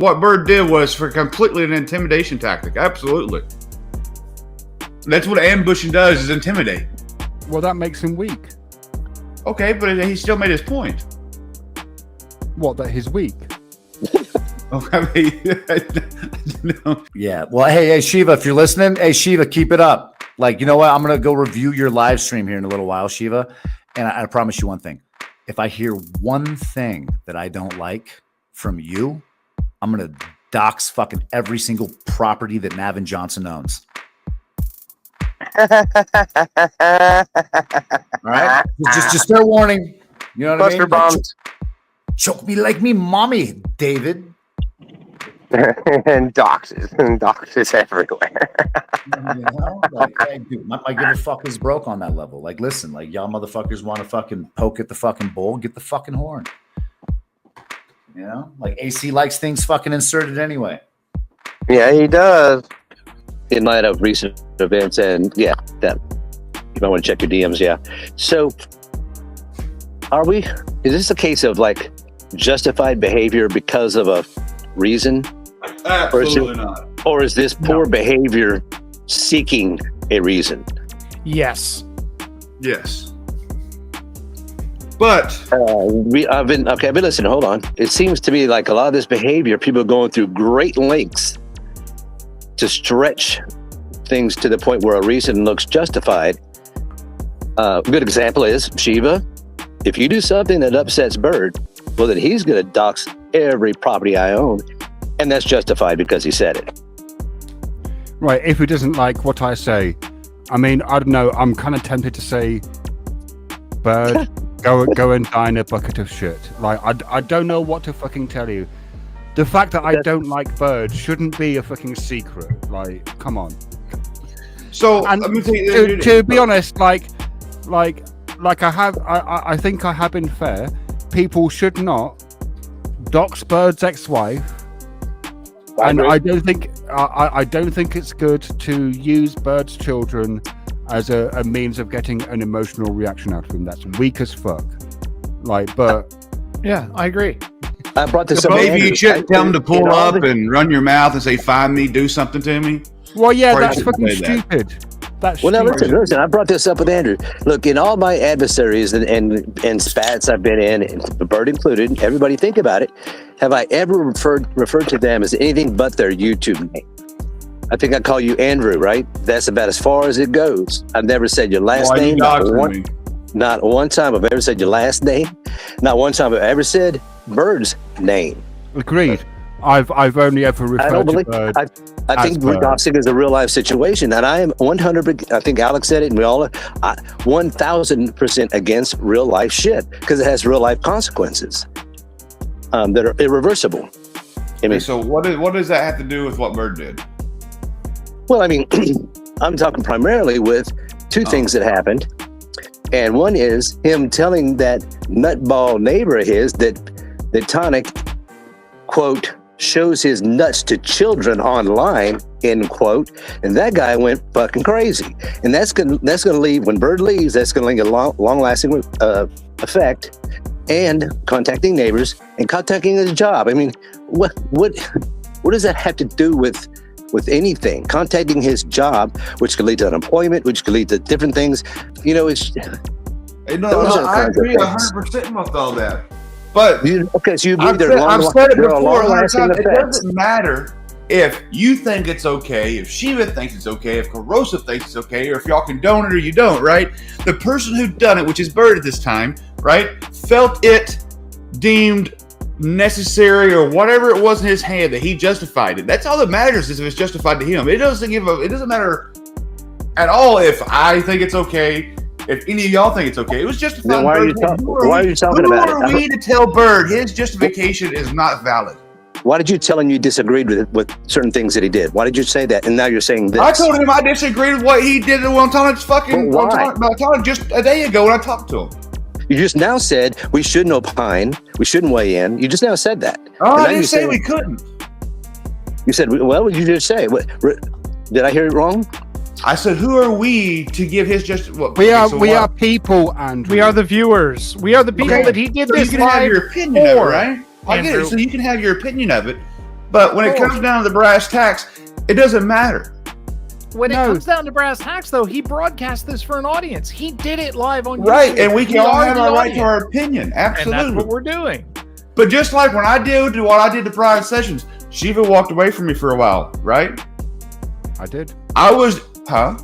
what Bird did was for completely an intimidation tactic. Absolutely. That's what ambushing does, is intimidate. Well, that makes him weak. Okay, but he still made his point. What, that he's weak? Okay. No. Yeah. Well, hey, Shiva, if you're listening, hey, Shiva, keep it up. Like, you know what? I'm going to go review your live stream here in a little while, Shiva. And I promise you one thing. If I hear one thing that I don't like from you, I'm going to dox fucking every single property that Navin Johnson owns. All right? Just fair warning. You know what Buster I mean? bombs. Choke me like me mommy, David. And doxes everywhere. You know? Like, hey, dude, my give a fuck is broke on that level. Like, listen, like, y'all motherfuckers want to fucking poke at the fucking bull, get the fucking horn. You know? Like, AC likes things fucking inserted anyway. Yeah, he does. In light of recent events, and yeah, that you might want to check your DMs. Yeah. So, is this a case of like justified behavior because of a reason? Absolutely not. Or is this poor behavior seeking a reason? Yes. Yes. But I've been listening. Hold on. It seems to me like a lot of this behavior, people are going through great lengths to stretch things to the point where a reason looks justified. A good example is Shiva. If you do something that upsets Bird, well, then he's going to dox every property I own, and that's justified because he said it. Right, if he doesn't like what I say. I mean, I don't know, I'm kind of tempted to say, Bird, go and die in a bucket of shit. Like, I don't know what to fucking tell you. The fact that I don't like Bird shouldn't be a fucking secret. Like, come on. so And let me tell you, to be honest, like I think I have been fair. People should not dox Bird's ex-wife, and I don't think it's good to use Bird's children as a means of getting an emotional reaction out of him. That's weak as fuck. Like, but Yeah, I agree. I brought this up. maybe you shouldn't tell him to pull up and run your mouth and say, "Find me, do something to me." well, yeah, Or you that's shouldn't fucking say that. stupid. That's Well, now stupid. listen. I brought this up with Andrew. Look, in all my adversaries and spats I've been in, and Bird included, everybody think about it. Have I ever referred to them as anything but their YouTube name? I think I call you Andrew, right? That's about as far as it goes. I've never said your last Why you name. doxing me? Not one time I've ever said your last name. Not one time I've ever said Bird's name. Agreed. I've only ever I referred don't to believe. Bird. I think Bird. doxing is a real life situation, and I am 100. I think Alex said it, and we all are 1,000% against real life shit because it has real life consequences that are irreversible. I mean, So what does that have to do with what Bird did? well, I mean, I'm talking primarily with two things that happened, and one is him telling that nutball neighbor of his that Tonic, quote, shows his nuts to children online, end quote, and that guy went fucking crazy. And that's gonna leave, when Bird leaves, that's gonna leave a long-lasting effect, and contacting neighbors and contacting his job. I mean, what does that have to do with anything? Contacting his job, which could lead to unemployment, which could lead to different things. You know, it's I agree 100% with all that. But so you I've believe said it there are before. long-lasting It effects. doesn't matter if you think it's okay, if Shiva thinks it's okay, if Corrosive thinks it's okay, or if y'all condone it or you don't, right? The person who done it, which is Bird at this time, right, felt it deemed necessary or whatever it was in his hand that he justified it. That's all that matters, is if it's justified to him. It doesn't matter at all if I think it's okay. If any of y'all think it's okay, it was justified. Then why are you talking about it? Who are we to tell Bird his justification is not valid? Why did you tell him you disagreed with certain things that he did? Why did you say that? And now you're saying this. I told him I disagreed with what he did on Tonic's fucking Well, why? on Tonic just a day ago when I talked to him. You just now said we shouldn't opine, we shouldn't weigh in. You just now said that. Oh, And I now didn't you say we couldn't. You said, well, what did you just say? Did I hear it wrong? I said, who are we to give his We are people, and We are the viewers. We are the people that he did So this you can have live your opinion of it, for. right? I get it. Andrew. So you can have your opinion of it, But when it comes down to the brass tacks, it doesn't matter. When it comes down to brass tacks, though, he broadcast this for an audience. He did it live on YouTube. Right, and we can all have our right to audience. our opinion. Absolutely. And that's what we're doing. But just like when I did what I did to private sessions, Shiva walked away from me for a while, right? I did. I was, huh?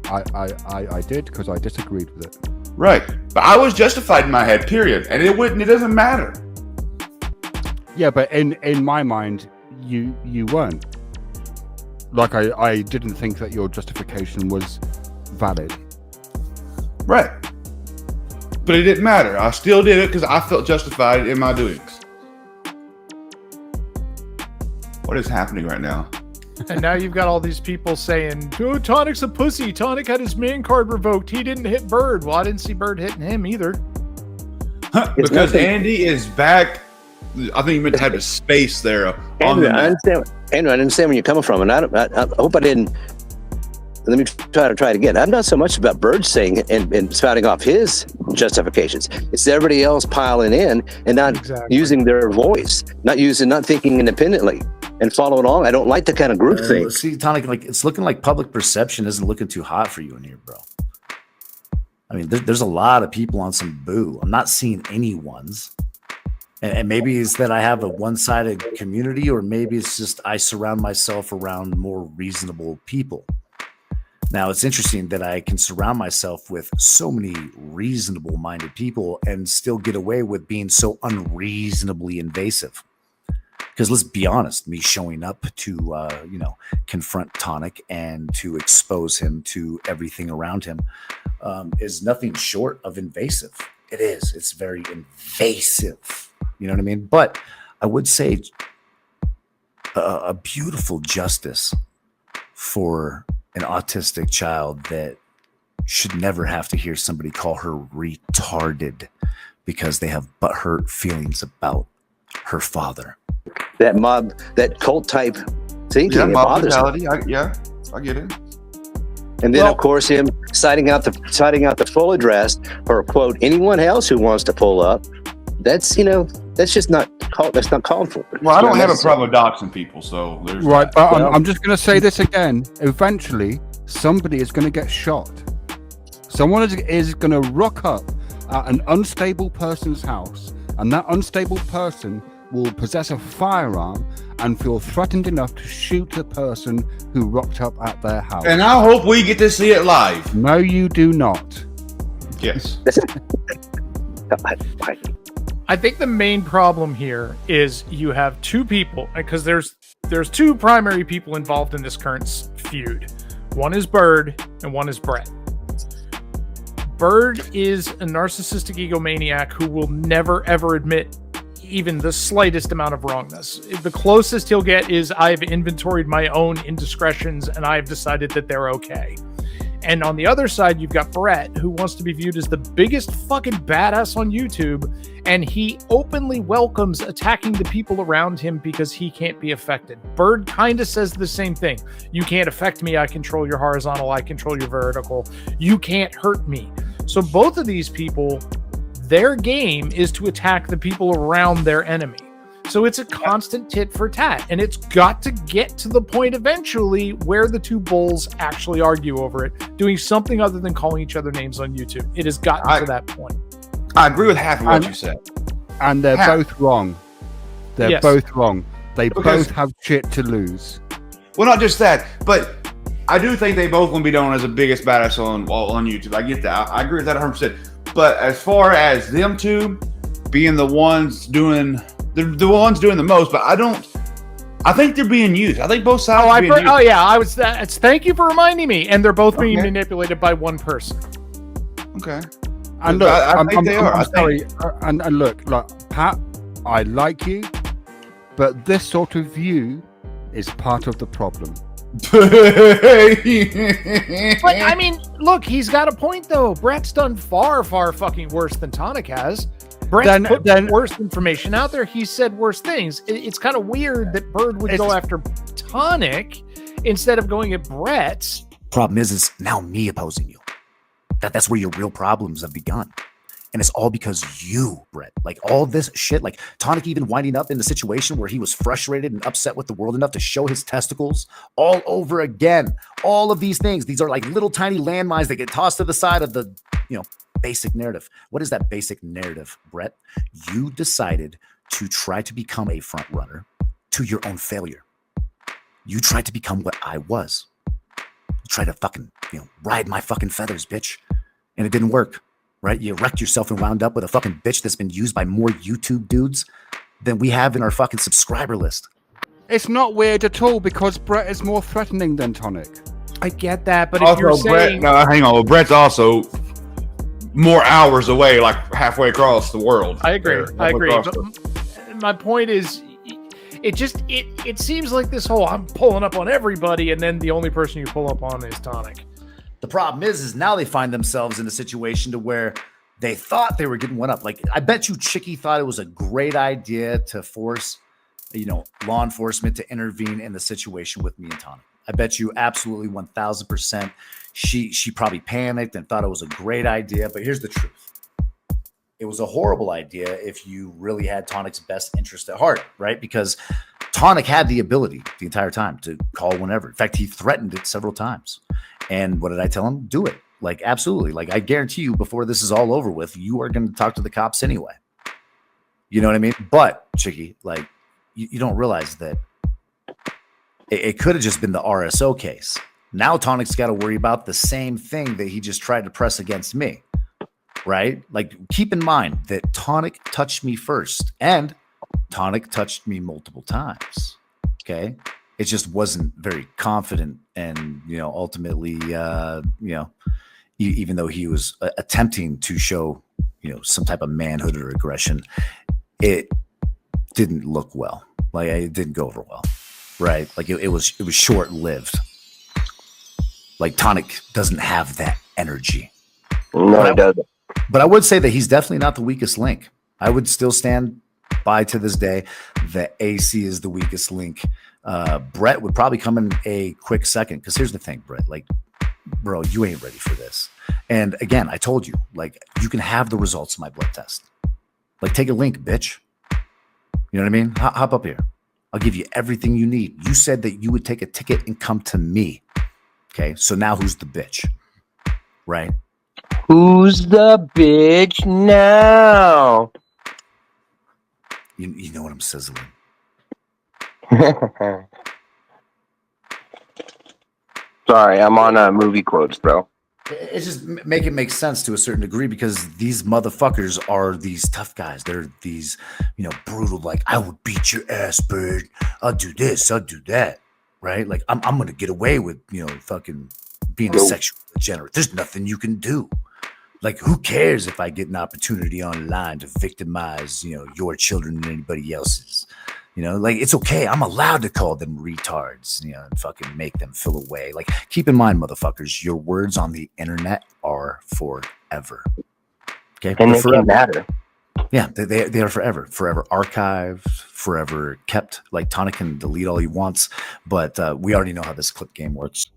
I did because I disagreed with it. Right. But I was justified in my head, period. And it doesn't matter. Yeah, but in my mind, you weren't. Like I didn't think that your justification was valid. Right. But it didn't matter. I still did it because I felt justified in my doings. What is happening right now? And now you've got all these people saying, "Oh, Tonic's a pussy. Tonic had his man card revoked. He didn't hit Bird." Well, I didn't see Bird hitting him either. Because Andy is back. I think you meant to have a space there. Andrew, I understand where you're coming from, and I hope I didn't. Let me try it again. I'm not so much about Bird saying and spouting off his justifications. It's everybody else piling in and not using their voice, not thinking independently and following along. I don't like the kind of group thing. See, Tonic, like it's looking like public perception isn't looking too hot for you in here, bro. I mean, there's a lot of people on some boo. I'm not seeing anyone's. And maybe it's that I have a one-sided community, or maybe it's just I surround myself around more reasonable people. Now, it's interesting that I can surround myself with so many reasonable-minded people and still get away with being so unreasonably invasive. Because let's be honest, me showing up to, confront Tonic and to expose him to everything around him is nothing short of invasive. It is. It's very invasive. You know what I mean? But I would say a beautiful justice for an autistic child that should never have to hear somebody call her retarded because they have butthurt feelings about her father. That mob, that cult type thinking, Yeah, it mob bothers mentality. him. I get it. And then, of course, him citing out the full address for, quote, anyone else who wants to pull up. That's just not called. That's not called for. Well, I don't have a problem with doxing people, so there's Right, that. but I'm just going to say this again. Eventually, somebody is going to get shot. Someone is going to rock up at an unstable person's house, and that unstable person will possess a firearm and feel threatened enough to shoot the person who rocked up at their house. And I hope we get to see it live. No, you do not. Yes. I think the main problem here is you have two people, because there's two primary people involved in this current feud. One is Bird and one is Brett. Bird is a narcissistic egomaniac who will never ever admit even the slightest amount of wrongness. The closest he'll get is I've inventoried my own indiscretions and I've decided that they're okay. And on the other side, you've got Brett, who wants to be viewed as the biggest fucking badass on YouTube, and he openly welcomes attacking the people around him because he can't be affected. Bird kind of says the same thing. You can't affect me. I control your horizontal. I control your vertical. You can't hurt me. So both of these people, their game is to attack the people around their enemy. So it's a constant tit for tat, and it's got to get to the point eventually where the two bulls actually argue over it, doing something other than calling each other names on YouTube. It has gotten to that point. I agree with half of what you said. And they're both wrong. They're both wrong. They both have shit to lose. Well, not just that, but I do think they both want to be known as the biggest badass on YouTube. I get that. I agree with that 100%. But as far as them two being the ones doing... They're the ones doing the most, but I think they're being used. I think both sides are being used. Thank you for reminding me. And they're both being manipulated by one person. Okay. And look, I think they are. I'm sorry. And look, Pat, I like you, but this sort of view is part of the problem. But I mean, look, he's got a point though. Brett's done far, far fucking worse than Tonic has. Brett's put worse information out there. He said worse things. It's kind of weird that Bird would go after Tonic instead of going at Brett. Problem is now me opposing you. That's where your real problems have begun. And it's all because you, Brett. Like all this shit, like Tonic even winding up in the situation where he was frustrated and upset with the world enough to show his testicles all over again. All of these things, these are like little tiny landmines that get tossed to the side of the, basic narrative. What is that basic narrative, Brett? You decided to try to become a front runner to your own failure. You tried to become what I was. You tried to fucking, ride my fucking feathers, bitch. And it didn't work. Right? You wrecked yourself and wound up with a fucking bitch that's been used by more YouTube dudes than we have in our fucking subscriber list. It's not weird at all because Brett is more threatening than Tonic. I get that, but Also, if you're saying hang on. Brett's also more hours away, like halfway across the world. I agree. I agree. Across But my point is, it seems like this whole I'm pulling up on everybody, and then the only person you pull up on is Tonic. The problem is now they find themselves in a situation to where they thought they were getting one up. Like, I bet you Chicky thought it was a great idea to force, law enforcement to intervene in the situation with me and Tonic. I bet you absolutely 1000%. She probably panicked and thought it was a great idea. But here's the truth. It was a horrible idea if you really had Tonic's best interest at heart, right? Because Tonic had the ability the entire time to call whenever. In fact, he threatened it several times. And what did I tell him? Do it. Like, absolutely. Like, I guarantee you before this is all over with, you are going to talk to the cops anyway. You know what I mean? But, Chicky, like, you don't realize that it could have just been the RSO case. Now Tonic's got to worry about the same thing that he just tried to press against me. Right? Like, keep in mind that Tonic touched me first. And Tonic touched me multiple times. Okay? It just wasn't very confident, and ultimately, even though he was attempting to show, some type of manhood or aggression, it didn't look well. Like, it didn't go over well, right? Like it was short lived. Like Tonic doesn't have that energy. No, he doesn't. But I would say that he's definitely not the weakest link. I would still stand by to this day that AC is the weakest link. Brett would probably come in a quick second, because here's the thing, Brett, like, bro, you ain't ready for this. And again, I told you, like, you can have the results of my blood test. Like, take a link, bitch. You know what I mean? Hop up here. I'll give you everything you need. You said that you would take a ticket and come to me. Okay, so now who's the bitch? Right? Who's the bitch now? You know what I'm sizzling. Sorry, I'm on movie quotes, bro. It's just make it make sense to a certain degree, because these motherfuckers are these tough guys. They're these, brutal, like, I would beat your ass, bird. I'll do this, I'll do that. Right? Like, I'm going to get away with, fucking being a sexual degenerate. There's nothing you can do. Like, who cares if I get an opportunity online to victimize, your children and anybody else's? Like, it's okay. I'm allowed to call them retards, and fucking make them feel away. Like, keep in mind, motherfuckers, your words on the internet are forever. Okay? And they can matter. Yeah, they are forever. Forever archived, forever kept. Like, Tonic can delete all he wants, but we already know how this clip game works.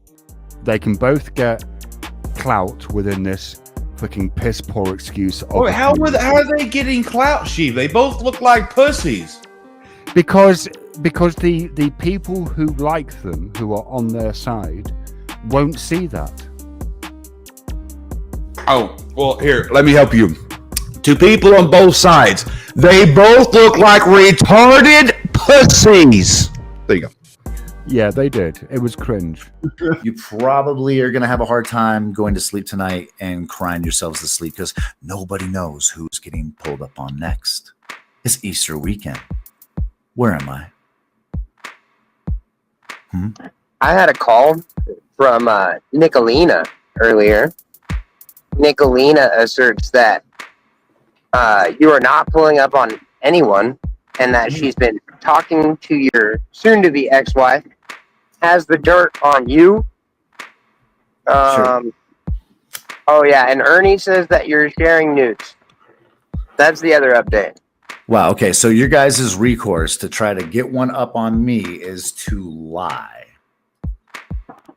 They can both get clout within this freaking piss poor excuse. How are they getting clout, Shiva? They both look like pussies. Because the people who like them, who are on their side, won't see that. Oh, well, here, let me help you. To people on both sides, they both look like retarded pussies. There you go. Yeah, they did. It was cringe. You probably are going to have a hard time going to sleep tonight and crying yourselves to sleep, because nobody knows who's getting pulled up on next. It's Easter weekend. Where am I? I had a call from Nicolina earlier. Nicolina asserts that you are not pulling up on anyone, and that she's been talking to your soon-to-be ex-wife, has the dirt on you. Sure. Oh, yeah, and Ernie says that you're sharing nudes. That's the other update. Wow. Okay. So your guys' recourse to try to get one up on me is to lie.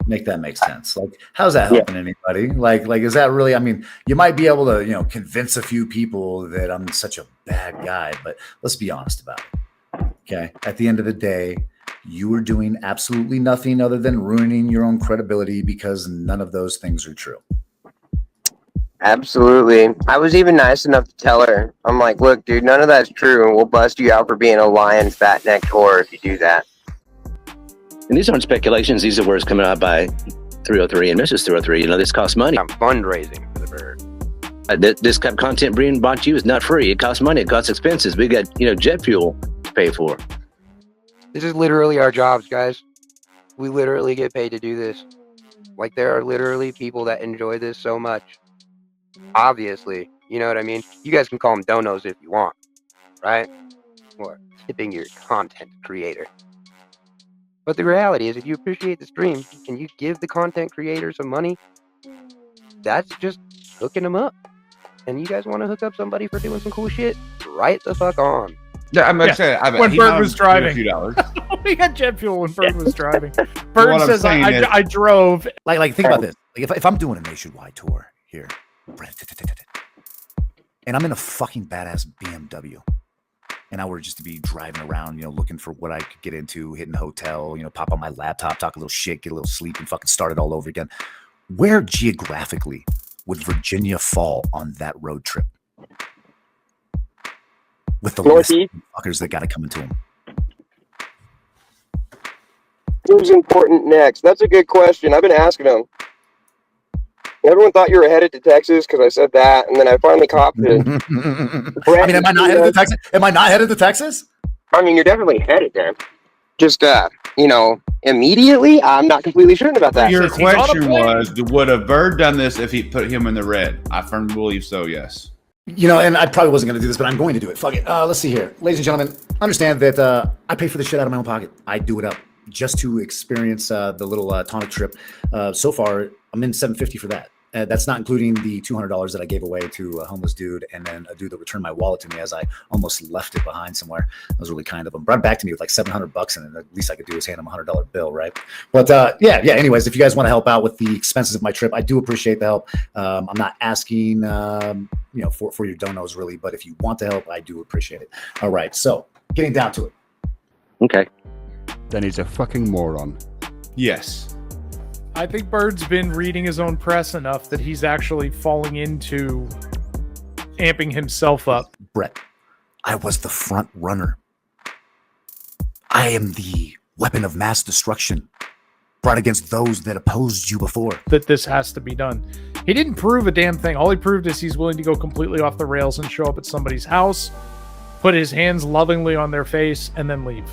Make that make sense. Like, how's that helping anybody? Like, is that really? I mean, you might be able to, convince a few people that I'm such a bad guy, but let's be honest about it. Okay. At the end of the day, you are doing absolutely nothing other than ruining your own credibility because none of those things are true. Absolutely. I was even nice enough to tell her, I'm like, look, dude, none of that's true, and we'll bust you out for being a lying, fat-necked whore if you do that. And these aren't speculations. These are words coming out by 303 and Mrs. 303. This costs money. I'm fundraising for the bird. This kind of content being brought to you is not free. It costs money. It costs expenses. We got, jet fuel to pay for. This is literally our jobs, guys. We literally get paid to do this. Like, there are literally people that enjoy this so much. Obviously, you know what I mean? You guys can call them donos if you want, right? Or tipping your content creator. But the reality is, if you appreciate the stream and you give the content creator some money, that's just hooking them up. And you guys want to hook up somebody for doing some cool shit? Right the fuck on. Yeah, I'm saying, when Bird was driving. A few dollars. We got jet fuel when Bird was driving. Bird says, I drove. Like, think about this. Like, if I'm doing a nationwide tour here, and I'm in a fucking badass BMW, and I were just to be driving around, looking for what I could get into, hitting a hotel, pop on my laptop, talk a little shit, get a little sleep, and fucking start it all over again. Where geographically would Virginia fall on that road trip? With the list of fuckers that got to come into them. Who's important next? That's a good question. I've been asking them. Everyone thought you were headed to Texas because I said that, and then I finally copped it. I mean, am I not headed to Texas? Am I not headed to Texas? I mean, you're definitely headed there. Just, immediately, I'm not completely certain about that. Your question was, would a Bird done this if he put him in the red? I firmly believe so, yes. And I probably wasn't going to do this, but I'm going to do it. Fuck it. Let's see here. Ladies and gentlemen, understand that I pay for the shit out of my own pocket. I do it up just to experience the little Tonic trip. So far, I'm in $750 for that. That's not including the $200 that I gave away to a homeless dude and then a dude that returned my wallet to me as I almost left it behind somewhere. That was really kind of him. Brought it back to me with like $700 in it. The least I could do was hand him a $100 bill, right? But yeah. Anyways, if you guys want to help out with the expenses of my trip, I do appreciate the help. I'm not asking, for your donos really, but if you want to help, I do appreciate it. All right, so getting down to it. Okay. Then he's a fucking moron. Yes. I think Bird's been reading his own press enough that he's actually falling into amping himself up. Brett, I was the front runner. I am the weapon of mass destruction brought against those that opposed you before. That this has to be done. He didn't prove a damn thing. All he proved is he's willing to go completely off the rails and show up at somebody's house, put his hands lovingly on their face, and then leave.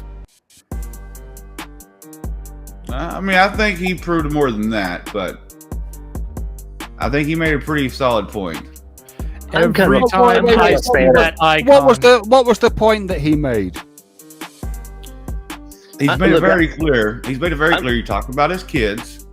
I think he proved more than that, but I think he made a pretty solid point. I'm kind of time I see that icon. What was the point that he made? He's made it very clear. He's made it very clear. You talk about his kids.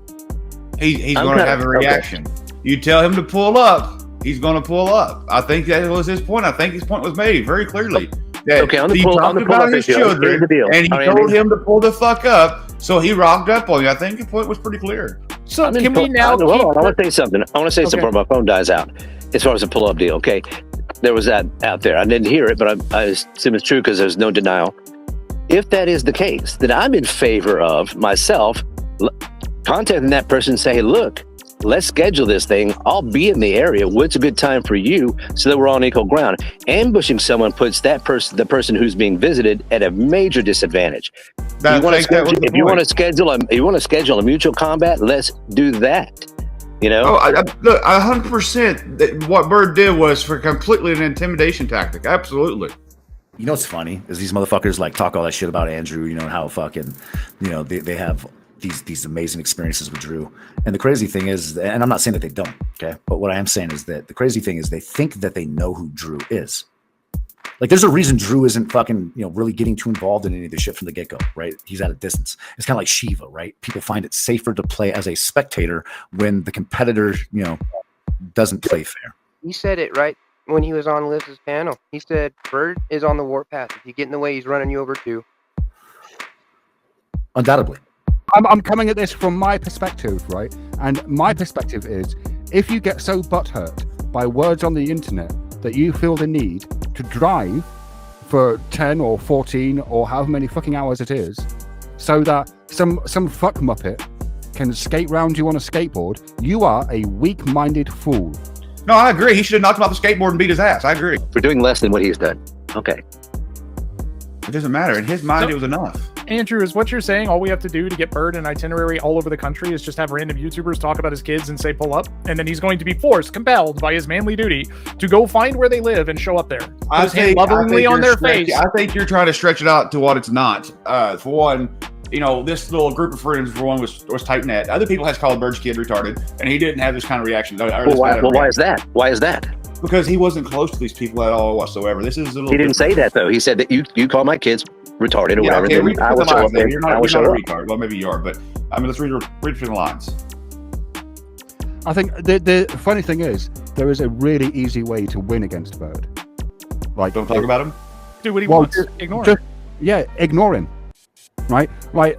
He's going to have a reaction. Okay. You tell him to pull up, he's going to pull up. I think that was his point. I think his point was made very clearly. That he talked about his children, and he told him to pull the fuck up. So he rocked up on you. I think the point was pretty clear. So can we now? I want to say something. I want to say something before my phone dies out. As far as the pull-up deal, okay? There was that out there. I didn't hear it, but I assume it's true because there's no denial. If that is the case, then I'm in favor of myself contacting that person and say, hey, look, let's schedule this thing. I'll be in the area. What's a good time for you so that we're on equal ground? Ambushing someone puts that person, the person who's being visited, at a major disadvantage. If you want to schedule a mutual combat, let's do that. Look, 100%. What Bird did was for completely an intimidation tactic. Absolutely. You know what's funny is these motherfuckers like talk all that shit about Andrew. And how fucking they have these amazing experiences with Drew. And the crazy thing is, and I'm not saying that they don't, okay? But what I am saying is that the crazy thing is they think that they know who Drew is. Like, there's a reason Drew isn't fucking, really getting too involved in any of this shit from the get-go, right? He's at a distance. It's kind of like Shiva, right? People find it safer to play as a spectator when the competitor, doesn't play fair. He said it right when he was on Liz's panel. He said, Bird is on the warpath. If you get in the way, he's running you over too. Undoubtedly. I'm coming at this from my perspective, right? And my perspective is, if you get so butthurt by words on the internet that you feel the need to drive for 10 or 14 or however many fucking hours it is, so that some fuck muppet can skate round you on a skateboard, you are a weak-minded fool. No, I agree. He should have knocked him off the skateboard and beat his ass. I agree. For doing less than what he's done. Okay. It doesn't matter. In his mind, it was enough. Andrew, is what you're saying all we have to do to get Bird an itinerary all over the country is just have random YouTubers talk about his kids and say pull up, and then he's going to be compelled by his manly duty to go find where they live and show up there. I think lovingly on their face. I think you're trying to stretch it out to what it's not. For one, you know, this little group of friends, for one, was tight knit. Other people has called Bird's kid retarded, and he didn't have this kind of reaction. Why is that? Why is that? Because he wasn't close to these people at all whatsoever. This is a little. He didn't say that though. He said that you call my kids retarded or whatever. Okay, then I will show up. You're not a retard. Well, maybe you are, but I mean, let's read between the lines. I think the funny thing is, there is a really easy way to win against Bird. Like, don't talk about him. Do what he wants. Ignore him. Yeah, ignore him. Right? Like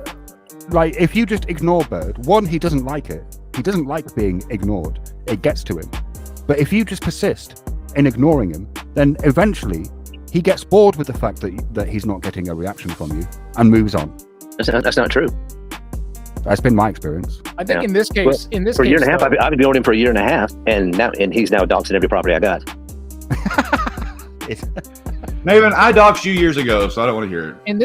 if you just ignore Bird, one, he doesn't like it. He doesn't like being ignored. It gets to him. But if you just persist in ignoring him, then eventually he gets bored with the fact that he's not getting a reaction from you and moves on. That's not true. That's been my experience. I think in this case, for a year and a half, I've been knowing him for a year and a half, and he's now doxing every property I got. Navin, I doxed you years ago, so I don't want to hear it. In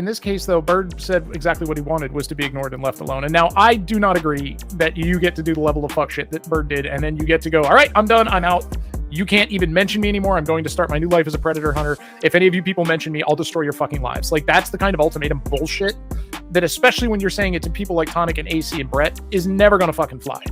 this case, though, Bird said exactly what he wanted, was to be ignored and left alone. And now I do not agree that you get to do the level of fuck shit that Bird did, and then you get to go, all right, I'm done, I'm out. You can't even mention me anymore. I'm going to start my new life as a predator hunter. If any of you people mention me, I'll destroy your fucking lives. Like, that's the kind of ultimatum bullshit that, especially when you're saying it to people like Tonic and AC and Brett, is never going to fucking fly.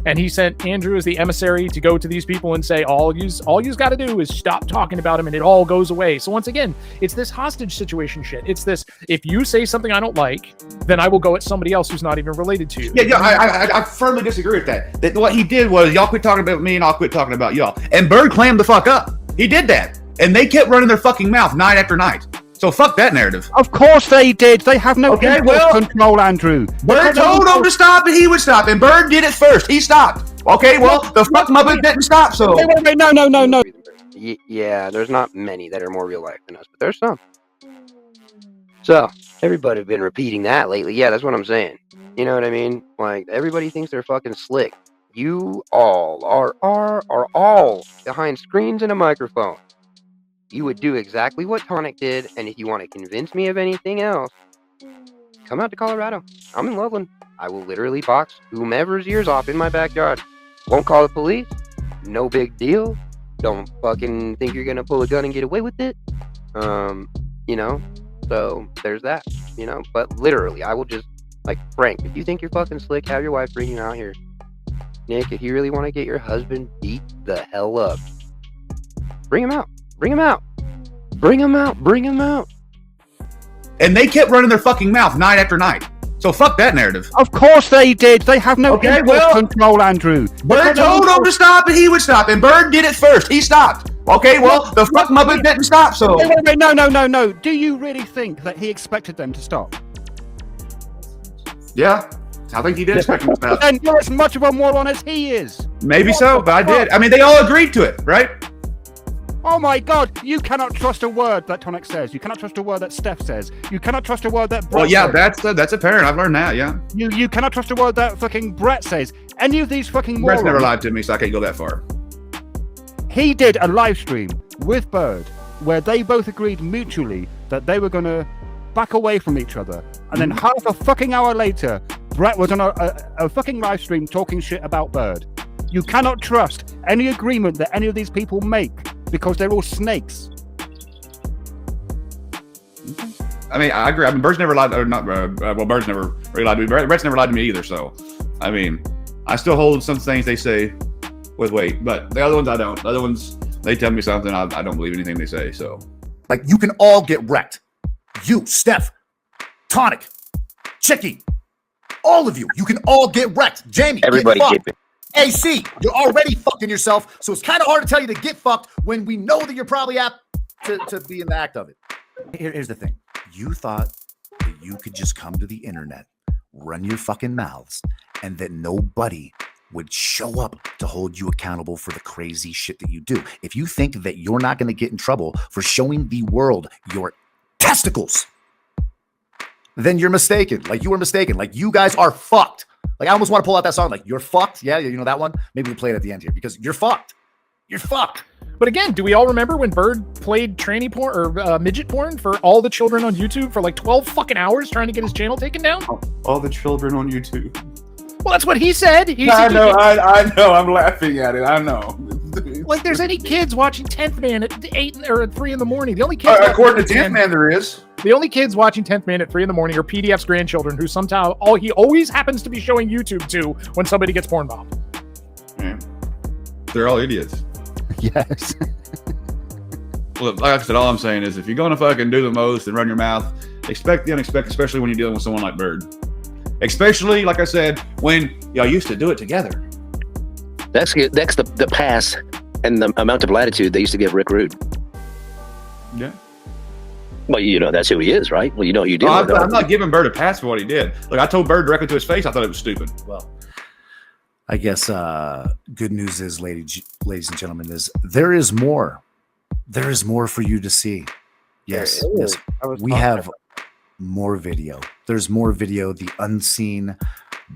And he sent Andrew as the emissary to go to these people and say, all you's got to do is stop talking about him and it all goes away. So once again, it's this hostage situation shit. It's this, if you say something I don't like, then I will go at somebody else who's not even related to you. Yeah, I firmly disagree with that. That what he did was, y'all quit talking about me and I'll quit talking about y'all. And Bird clammed the fuck up. He did that. And they kept running their fucking mouth night after night. So fuck that narrative. Of course they did. They have no control, Andrew. Bird told him to stop and he would stop. And Bird did it first. He stopped. Okay, well, the fuck muppet didn't stop, so. Wait, no. Yeah, there's not many that are more real life than us, but there's some. So, everybody's been repeating that lately. Yeah, that's what I'm saying. You know what I mean? Like, everybody thinks they're fucking slick. You all are all behind screens and a microphone. You would do exactly what Tonic did, and if you want to convince me of anything else, come out to Colorado. I'm in Loveland. I will literally box whomever's ears off in my backyard. Won't call the police. No big deal. Don't fucking think you're gonna pull a gun and get away with it. You know, so there's that, you know, but literally, I will just, like, Frank, if you think you're fucking slick, have your wife bring you out here. Nick, if you really want to get your husband beat the hell up, bring him out. Bring him out. Bring him out. Bring him out. And they kept running their fucking mouth night after night. So fuck that narrative. Of course they did. They have no control, Andrew. Bird told him to stop and he would stop. And Bird did it first. He stopped. Okay, well, the fuck muppet didn't stop, so. Wait, no. Do you really think that he expected them to stop? Yeah. I think he did expect them to stop. And you're as much of a moron as he is. Maybe so, but I did. I mean, they all agreed to it, right? Oh my God! You cannot trust a word that Tonic says. You cannot trust a word that Steph says. You cannot trust a word that Brett says. That's apparent. I've learned that. Yeah. You cannot trust a word that fucking Brett says. Any of these fucking morons. Brett's never lied to me, so I can't go that far. He did a live stream with Bird where they both agreed mutually that they were gonna back away from each other, and then half a fucking hour later, Brett was on a fucking live stream talking shit about Bird. You cannot trust any agreement that any of these people make, because they're all snakes. I mean, I agree. I mean, Bird's never lied, or not. Bird's never really lied to me. Brett's never lied to me either. So, I mean, I still hold some things they say with weight, but the other ones I don't. The other ones, they tell me something, I don't believe anything they say. So, like, you can all get wrecked. You, Steph, Tonic, Chicky, all of you can all get wrecked. Jamie, everybody get it. AC, you're already fucking yourself, so it's kind of hard to tell you to get fucked when we know that you're probably apt to be in the act of it. Here's the thing. You thought that you could just come to the internet, run your fucking mouths, and that nobody would show up to hold you accountable for the crazy shit that you do. If you think that you're not going to get in trouble for showing the world your testicles, then you're mistaken. Like, you were mistaken. Like, you guys are fucked. Like, I almost want to pull out that song. Like, you're fucked. Yeah, you know that one? Maybe we'll play it at the end here because you're fucked. You're fucked. But again, do we all remember when Bird played tranny porn or midget porn for all the children on YouTube for like 12 fucking hours trying to get his channel taken down? All the children on YouTube. Well, that's what he said. I know. I'm laughing at it. I know. Like, there's any kids watching 10th Man at 8 or at 3 in the morning. The only kids according to 10th Man, there is. The only kids watching 10th Man at 3 in the morning are PDF's grandchildren, who somehow he always happens to be showing YouTube to when somebody gets porn bombed. Yeah. They're all idiots. Yes. Look, like I said, all I'm saying is if you're going to fucking do the most and run your mouth, expect the unexpected, especially when you're dealing with someone like Bird. Especially, like I said, when y'all used to do it together. That's the pass and the amount of latitude they used to give Rick Rude. Yeah. Well, you know, that's who he is, right? Well, you know who you did. I'm not giving Bird a pass for what he did. Look, I told Bird directly to his face I thought it was stupid. Well, I guess good news is, ladies and gentlemen, is there is more. There is more for you to see. Yes, yes. We have more video. There's more video. The unseen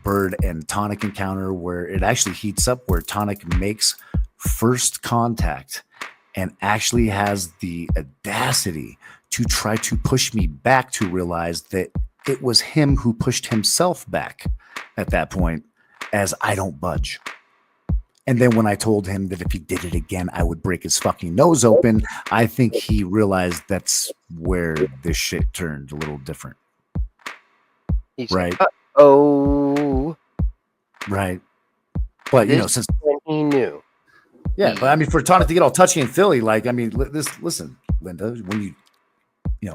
Bird and Tonic encounter, where it actually heats up, where Tonic makes first contact and actually has the audacity to try to push me back to realize that it was him who pushed himself back at that point, as I don't budge. And then when I told him that if he did it again, I would break his fucking nose open, I think he realized that's where this shit turned a little different. He's Right. Oh. Right. But, you know, since when he knew. yeah, but I mean, for Tonic to get all touchy and Philly, like, I mean, listen, Linda, when you know,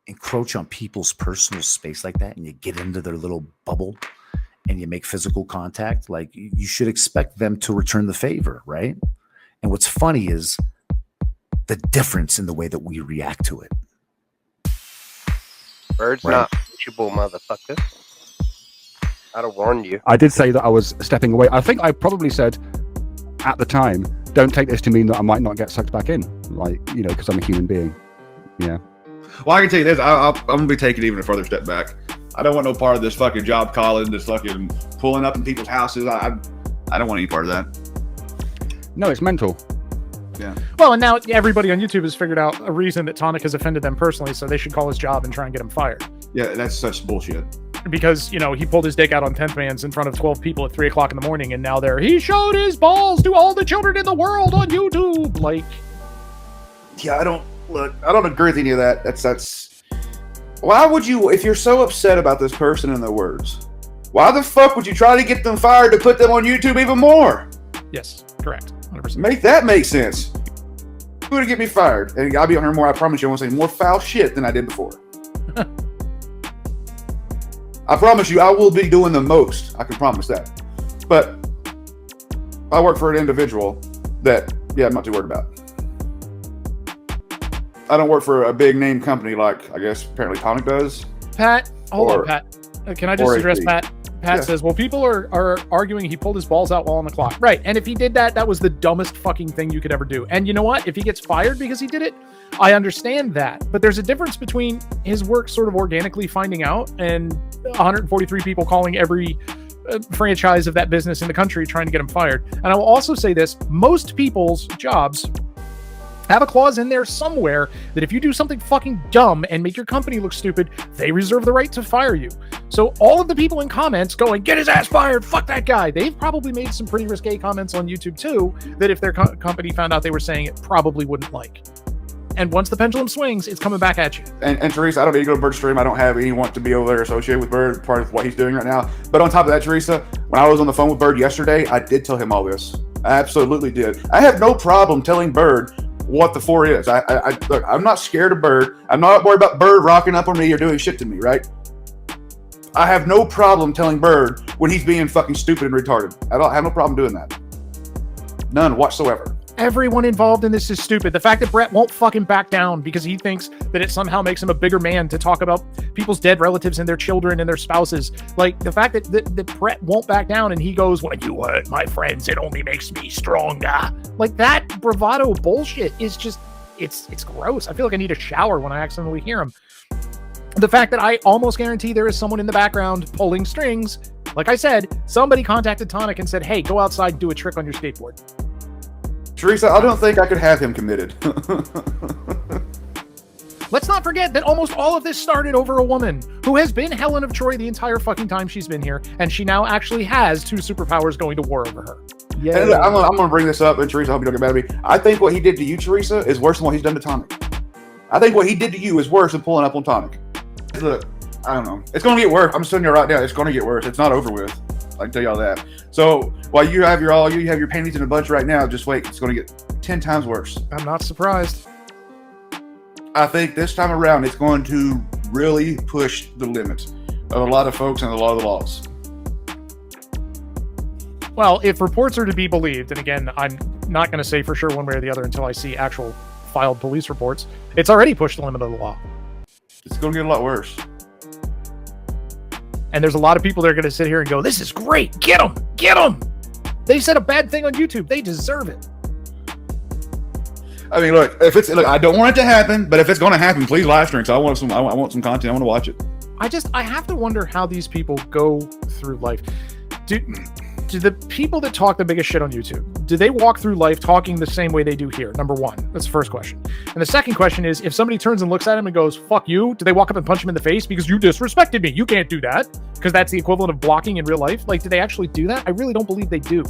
encroach on people's personal space like that and you get into their little bubble and you make physical contact, like, you should expect them to return the favor, right? And what's funny is the difference in the way that we react to it. Bird's Right. not reachable, motherfucker. I'd have warned you. I did say that I was stepping away. I think I probably said at the time, don't take this to mean that I might not get sucked back in, like, you know, because I'm a human being. Yeah. Well, I can tell you this. I'm going to be taking even a further step back. I don't want no part of this fucking job calling, this fucking pulling up in people's houses. I don't want any part of that. No, it's mental. Yeah. Well, and now everybody on YouTube has figured out a reason that Tonic has offended them personally, so they should call his job and try and get him fired. Yeah, that's such bullshit. Because, you know, he pulled his dick out on 10th Man's in front of 12 people at 3 o'clock in the morning, and now he showed his balls to all the children in the world on YouTube. Like, Yeah, I don't agree with any of that. That's why would you, if you're so upset about this person and their words, why the fuck would you try to get them fired to put them on YouTube even more? yes, correct. 100%. Make that make sense. Who would get me fired? And I'll be on here more, I promise you, I won't say more foul shit than I did before. I promise you, I will be doing the most. I can promise that. But I work for an individual that, yeah, I'm not too worried about. I don't work for a big name company like, I guess, apparently Tonic does. Pat, hold on, Pat. Can I just address AP. Pat? Pat Yeah. says, well, people are arguing he pulled his balls out while on the clock. Right. And if he did that, that was the dumbest fucking thing you could ever do. And you know what? If he gets fired because he did it, I understand that. But there's a difference between his work sort of organically finding out and 143 people calling every franchise of that business in the country trying to get him fired. And I will also say this, most people's jobs have a clause in there somewhere that if you do something fucking dumb and make your company look stupid, they reserve the right to fire you. So all of the people in comments going, get his ass fired, fuck that guy, they've probably made some pretty risque comments on YouTube too, that if their company found out they were saying it, probably wouldn't like. And once the pendulum swings, it's coming back at you. And Teresa, I don't need to go to Bird's stream. I don't have anyone to be over there associated with Bird, part of what he's doing right now. But on top of that, Teresa, when I was on the phone with Bird yesterday, I did tell him all this. I absolutely did. I have no problem telling Bird what the 4 is. Look, I'm not scared of Bird. I'm not worried about Bird rocking up on me or doing shit to me, right? I have no problem telling Bird when he's being fucking stupid and retarded. I don't have no problem doing that. None whatsoever. Everyone involved in this is stupid. The fact that Brett won't fucking back down because he thinks that it somehow makes him a bigger man to talk about people's dead relatives and their children and their spouses. Like, the fact that Brett won't back down and he goes, when you hurt my friends, it only makes me stronger. Like, that bravado bullshit is just, it's gross. I feel like I need a shower when I accidentally hear him. The fact that I almost guarantee there is someone in the background pulling strings. Like I said, somebody contacted Tonic and said, hey, go outside and do a trick on your skateboard. Teresa, I don't think I could have him committed. Let's not forget that almost all of this started over a woman who has been Helen of Troy the entire fucking time she's been here, and she now actually has 2 superpowers going to war over her. Yeah, I'm going to bring this up, and Teresa, I hope you don't get mad at me. I think what he did to you, Teresa, is worse than what he's done to Tonic. I think what he did to you is worse than pulling up on Tonic. Look, I don't know. It's going to get worse. I'm just telling you right now, it's going to get worse. It's not over with. I can tell y'all that. So while you have your panties in a bunch right now, just wait. It's going to get 10 times worse. I'm not surprised. I think this time around, it's going to really push the limits of a lot of folks and a lot of the laws. Well, if reports are to be believed, and again, I'm not going to say for sure one way or the other until I see actual filed police reports, it's already pushed the limit of the law. It's going to get a lot worse. And there's a lot of people that are going to sit here and go, this is great. Get them. Get them. They said a bad thing on YouTube. They deserve it. I mean, look, I don't want it to happen, but if it's going to happen, please live stream. So I want some content. I want to watch it. I have to wonder how these people go through life. Do the people that talk the biggest shit on YouTube, do they walk through life talking the same way they do here? Number one. That's the first question. And the second question is, if somebody turns and looks at him and goes, fuck you, do they walk up and punch him in the face because you disrespected me? You can't do that. Because that's the equivalent of blocking in real life. Like, do they actually do that? I really don't believe they do.